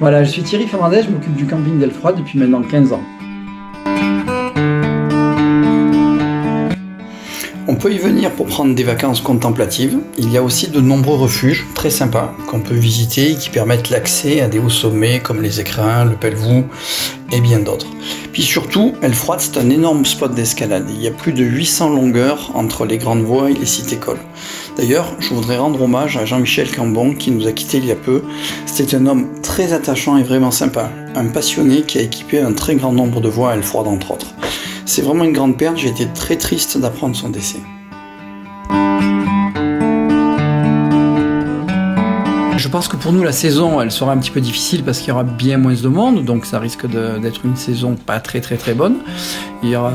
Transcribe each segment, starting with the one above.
Voilà, je suis Thierry Fernandez, je m'occupe du camping d'Elfroide depuis maintenant 15 ans. On peut y venir pour prendre des vacances contemplatives. Il y a aussi de nombreux refuges très sympas qu'on peut visiter et qui permettent l'accès à des hauts sommets comme les Écrins, le Pelvoux et bien d'autres. Puis surtout, Elfroide, c'est un énorme spot d'escalade. Il y a plus de 800 longueurs entre les grandes voies et les sites écoles. D'ailleurs, je voudrais rendre hommage à Jean-Michel Cambon qui nous a quittés il y a peu. C'était un homme très attachant et vraiment sympa. Un passionné qui a équipé un très grand nombre de voies à Elfroide entre autres. C'est vraiment une grande perte, j'ai été très triste d'apprendre son décès. Je pense que pour nous la saison elle sera un petit peu difficile parce qu'il y aura bien moins de monde, donc ça risque d'être une saison pas très bonne. Il y aura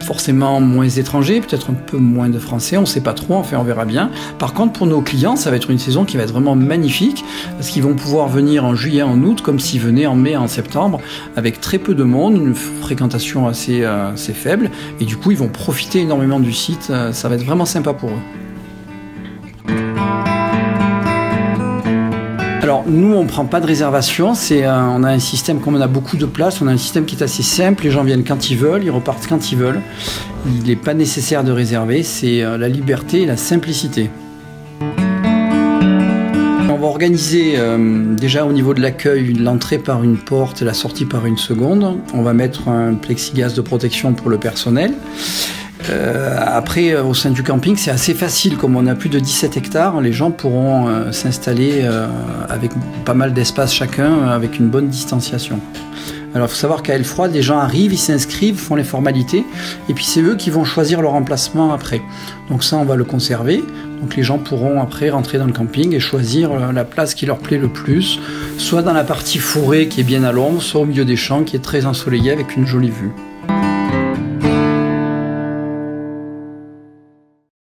forcément moins d'étrangers, peut-être un peu moins de Français, on ne sait pas trop, enfin on verra bien. Par contre pour nos clients ça va être une saison qui va être vraiment magnifique parce qu'ils vont pouvoir venir en juillet, en août comme s'ils venaient en mai, en septembre avec très peu de monde, une fréquentation assez faible et du coup ils vont profiter énormément du site, ça va être vraiment sympa pour eux. Alors nous on ne prend pas de réservation, on a un système, comme on a beaucoup de place, on a un système qui est assez simple, les gens viennent quand ils veulent, ils repartent quand ils veulent. Il n'est pas nécessaire de réserver, c'est la liberté et la simplicité. On va organiser déjà au niveau de l'accueil l'entrée par une porte et la sortie par une seconde. On va mettre un plexiglas de protection pour le personnel. Après, au sein du camping, c'est assez facile. Comme on a plus de 17 hectares, les gens pourront s'installer avec pas mal d'espace chacun, avec une bonne distanciation. Alors, il faut savoir qu'à Elfroide, les gens arrivent, ils s'inscrivent, font les formalités, et puis c'est eux qui vont choisir leur emplacement après. Donc ça, on va le conserver. Donc les gens pourront après rentrer dans le camping et choisir la place qui leur plaît le plus, soit dans la partie forêt qui est bien à l'ombre, soit au milieu des champs qui est très ensoleillé avec une jolie vue.